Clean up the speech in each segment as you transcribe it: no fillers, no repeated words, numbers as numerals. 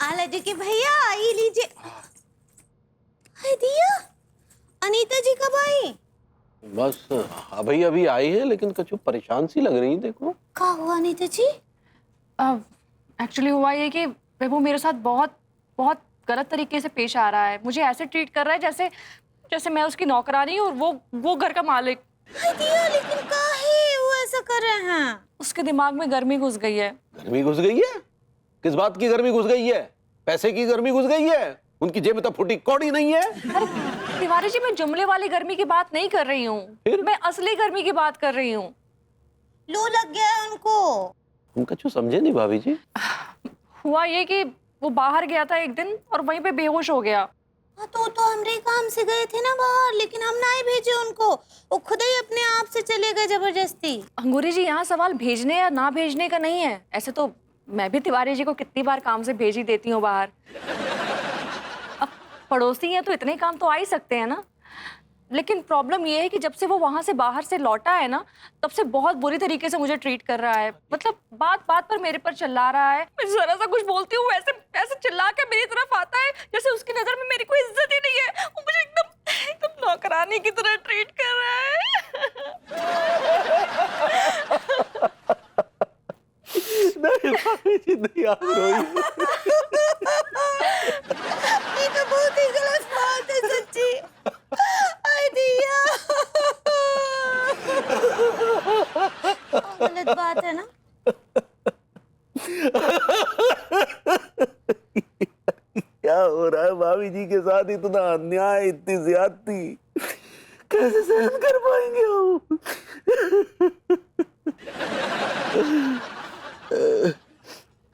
आला जी के भैया आई लीजिए। हाय दिया, अनीता जी कब आई? बस अभी अभी आई है, लेकिन कुछ परेशान सी लग रही है। देखो क्या हुआ अनीता जी? एक्चुअली हुआ ये कि वो मेरे साथ बहुत बहुत गलत तरीके से पेश आ रहा है। मुझे ऐसे ट्रीट कर रहा है जैसे जैसे मैं उसकी नौकरानी और वो घर का मालिक। हाय दिया, लेकिन काहे वो ऐसा कर रहे हैं? उसके दिमाग में गर्मी घुस गई है। गर्मी घुस गई है? किस बात की गर्मी घुस गई है? पैसे की गर्मी घुस गई है? उनकी जेब में तो फूटी कौड़ी नहीं है। अरे तिवारी जी, मैं जुमले वाली गर्मी की बात नहीं कर रही हूँ, मैं असली गर्मी की बात कर रही हूँ। लू लग गया है उनको। उनका जो समझे नहीं भाभी जी। हुआ ये कि वो बाहर गया था एक दिन और वहीं पे बेहोश हो गया। हाँ तो हमरे काम से गए थे ना बाहर, लेकिन हम ना ही भेजे उनको। वो खुद ही अपने आप से चले गए जबरदस्ती। अंगूरी जी, यहाँ सवाल भेजने या ना भेजने का नहीं है। ऐसे तो मैं भी तिवारी जी को कितनी बार काम से भेज ही देती हूँ बाहर। अब पड़ोसी हैं तो इतने काम तो आ ही सकते हैं ना। लेकिन प्रॉब्लम ये है कि जब से वो वहां से बाहर से लौटा है ना, तब से बहुत बुरी तरीके से मुझे ट्रीट कर रहा है। मतलब बात बात पर मेरे पर चिल्ला रहा है। मैं जरा सा कुछ बोलती हूँ वैसे ऐसे चिल्ला के मेरी तरफ आता है जैसे उसकी नजर में मेरी कोई इज्जत ही नहीं है। वो मुझे एकदम एकदम नौकरानी की तरह ट्रीट कर रहा है। नहीं भाभी जी, नहीं आप रोइए। ये तो बहुत ही गलत बात है सच्ची। हाय दिया, गलत बात है ना। क्या हो रहा है भाभी जी के साथ? इतना अन्याय, इतनी ज्यादती कैसे सहन कर पाएंगे हम?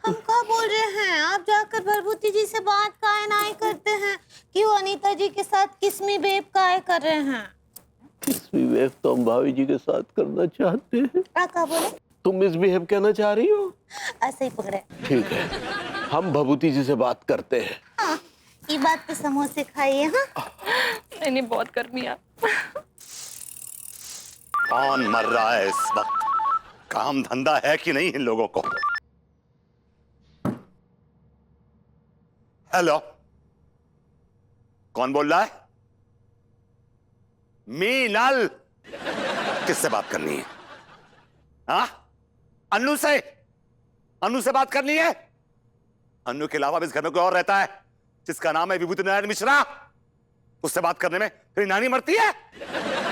हम क्या बोल रहे हैं? आप जाकर भरभूति जी से बात काहे नहीं करते हैं कि वो अनीता जी के साथ किस्मी बेब काहे कर रहे हैं? मिसबिहेव तो हम भाभी जी के साथ करना चाहते हैं। क्या बोले? तुम मिसबिहेव कहना चाह रही हो? ऐसे ही पकड़े। ठीक है, हम भभूति जी से बात करते हैं। हाँ, ये बात पे समोसे खाइए। हाँ नहीं, बहुत गर्मी है। कौन मर रहा है इस वक्त? काम धंधा है कि नहीं इन लोगों को? हेलो, कौन बोल रहा है? मीनल, किससे बात करनी है? हाँ, अन्नू से? अन्नू से बात करनी है? अन्नू के अलावा इस घर में कोई और रहता है जिसका नाम है विभूति नारायण मिश्रा? उससे बात करने में तेरी नानी मरती है?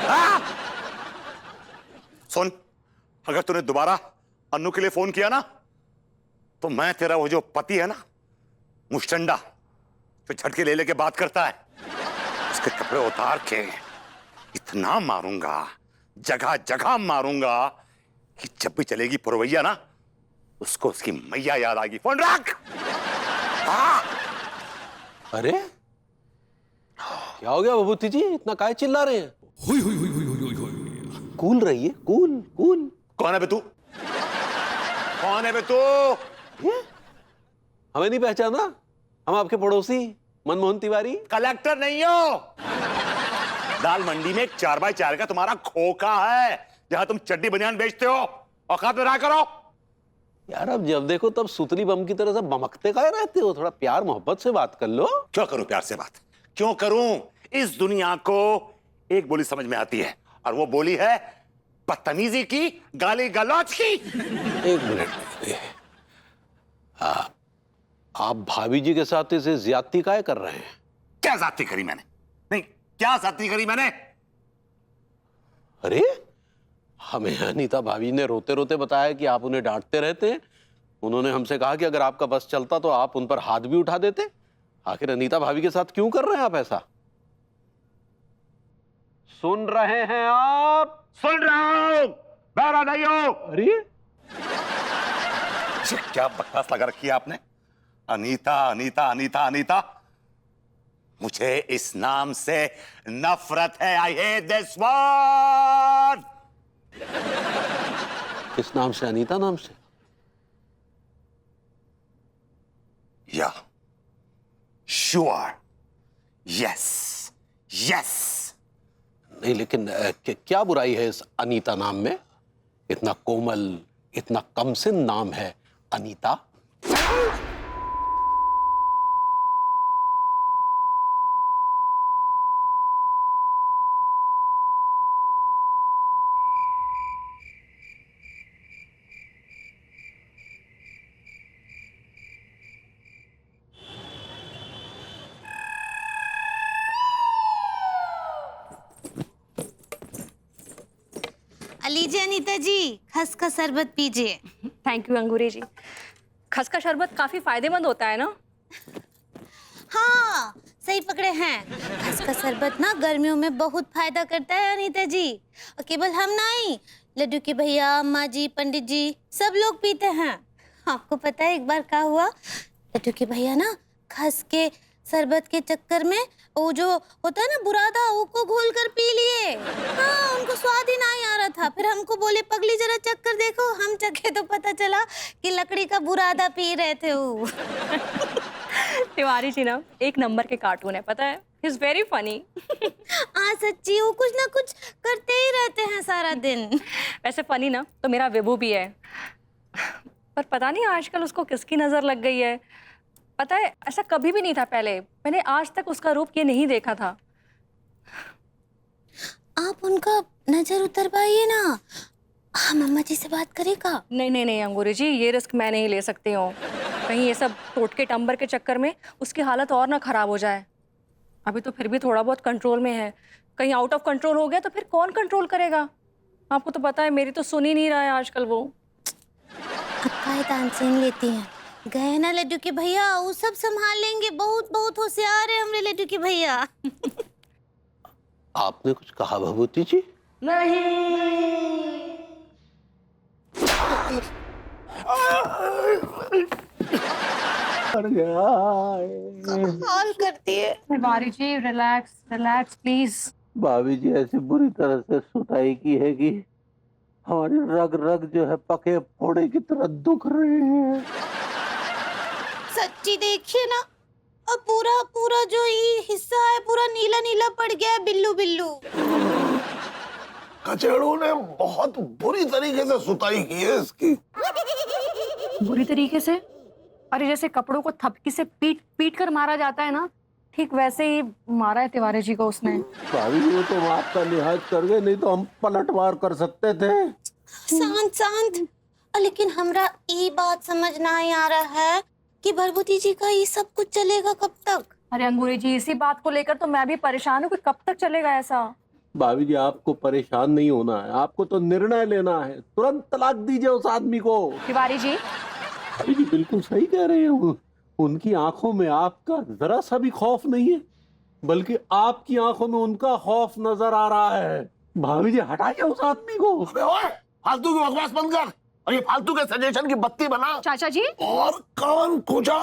हाँ? सुन, अगर तूने दोबारा अन्नू के लिए फोन किया ना, तो मैं तेरा वो जो पति है ना, मुश्तंडा, जो झटके ले लेके बात करता है, उसके कपड़े उतार के इतना मारूंगा, जगह जगह मारूंगा कि जब भी चलेगी पुरवैया ना, उसको उसकी मैया याद आएगी। फोन रख। हाँ। अरे क्या हो गया भभूति जी, इतना काहे चिल्ला रहे हैं? कूल रहिए, कूल कूल। कौन है बे तू? कौन है बे तू? हमें नहीं पहचाना? हम आपके पड़ोसी मनमोहन तिवारी। कलेक्टर नहीं हो। दाल मंडी में एक 4x4 का तुम्हारा खोखा है, जहां तुम चड्डी बनियान बेचते हो। औकात में रहा करो। यार अब जब देखो तब सुतली बम की तरह से बमकते काहे रहते हो? थोड़ा प्यार मोहब्बत से बात कर लो। क्यों करूं प्यार से बात? क्यों करूं? इस दुनिया को एक बोली समझ में आती है, और वो बोली है बदतमीजी की, गाली गलौज की। एक मिनट, आप भाभी जी के साथ इसे ज्यादती काहे कर रहे हैं? क्या ज्यादती करी मैंने? नहीं, क्या ज्यादती करी मैंने? अरे हमें अनीता भाभी ने रोते रोते बताया कि आप उन्हें डांटते रहते हैं। उन्होंने हमसे कहा कि अगर आपका बस चलता तो आप उन पर हाथ भी उठा देते। आखिर अनीता भाभी के साथ क्यों कर रहे हैं आप ऐसा? सुन रहे हैं आप? सुन रहा हूं, बहरा नहीं हो। अरे क्या बकवास लगा रखी है आपने? अनीता अनीता अनीता अनीता, मुझे इस नाम से नफरत है। I hate this word. किस नाम से? अनीता नाम से? या श्योर, यस यस। नहीं, लेकिन क्या बुराई है इस अनीता नाम में? इतना कोमल, इतना कमसिन नाम है अनीता। लीजिए अनीता जी, खस का शरबत पीजिए। थैंक यू अंगूरी जी। खस का शरबत काफी फायदेमंद होता है ना? हाँ, सही पकड़े हैं। खस का शरबत ना गर्मियों में बहुत फायदा करता है अनीता जी। और केवल हम नहीं, लड्डू के भैया, अम्मा जी, पंडित जी सब लोग पीते हैं। आपको पता है एक बार क्या हुआ? लड्डू के भैया ना खस के शरबत के चक्कर में वो जो होता है ना बुरादा, उसको घोल कर पी लिए। हाँ, उनको स्वाद ही नहीं आ रहा था। फिर हमको बोले पगली जरा चख कर देखो। हम चखे तो पता चला कि लकड़ी का बुरादा पी रहे थे वो। तिवारी जी ना एक नंबर के कार्टून है, पता है? He is very funny. हाँ सच्ची, वो कुछ ना कुछ करते ही रहते हैं सारा दिन। वैसे फनी ना तो मेरा विभू भी है, पर पता नहीं आजकल उसको किसकी नजर लग गई है। पता है ऐसा कभी भी नहीं था पहले, मैंने आज तक उसका रूप ये नहीं देखा था। आप उनका नजर उतरवाइए ना, हम अम्मा जी से बात करेगा। नहीं नहीं नहीं अंगूरी जी, ये रिस्क मैं नहीं ले सकती हूँ। कहीं ये सब टोटके टंबर के चक्कर में उसकी हालत और ना खराब हो जाए। अभी तो फिर भी थोड़ा बहुत कंट्रोल में है, कहीं आउट ऑफ कंट्रोल हो गया तो फिर कौन कंट्रोल करेगा? आपको तो पता है मेरी तो सुन ही नहीं रहा है आजकल वो। अब काहे तानसेन लेती हैं? गए ना लड्डू के भैया, वो सब संभाल लेंगे। बहुत बहुत होशियार है हमरे लड्डू के भैया। आपने कुछ कहा भभूति जी? कॉल करती है। Tiwari ji relax relax please. भाभी जी ऐसी बुरी तरह से सुताई की है कि हमारी रग रग जो है पके फोड़े की तरह दुख रहे हैं। सच्ची देखिए ना, अब पूरा पूरा जो ये हिस्सा है पूरा नीला नीला पड़ गया है, बिल्लू बिल्लू। कचेड़ू ने बहुत बुरी तरीके से सुताई की है इसकी। बुरी तरीके से? अरे जैसे कपड़ों को थपकी से पीट पीट कर मारा जाता है ना, ठीक वैसे ही मारा है तिवारी जी को उसने। भाभी जी वो तो आपका लिहाज कर गए, नहीं तो हम पलटवार कर सकते थे। शांत शांत। लेकिन हमरा ये बात समझ नहीं आ रहा है कि भरभूति जी का ये सब कुछ चलेगा कब तक? अरे अंगूरी जी इसी बात को लेकर तो मैं भी परेशान हूँ कि कब तक चलेगा ऐसा। भाभी जी आपको परेशान नहीं होना है, आपको तो निर्णय लेना है। तुरंत तलाक दीजिए उस आदमी को। तिवारी जी भाभी जी बिल्कुल सही कह रहे हैं। उनकी आंखों में आपका जरा सा भी खौफ नहीं है, बल्कि आपकी आंखों में उनका खौफ नजर आ रहा है। भाभी जी हटाइए उस आदमी को। अबे ओए, फालतू की बकवास बंद कर और ये फालतू के सजेशन की बत्ती बना चाचा जी और कान खोजा।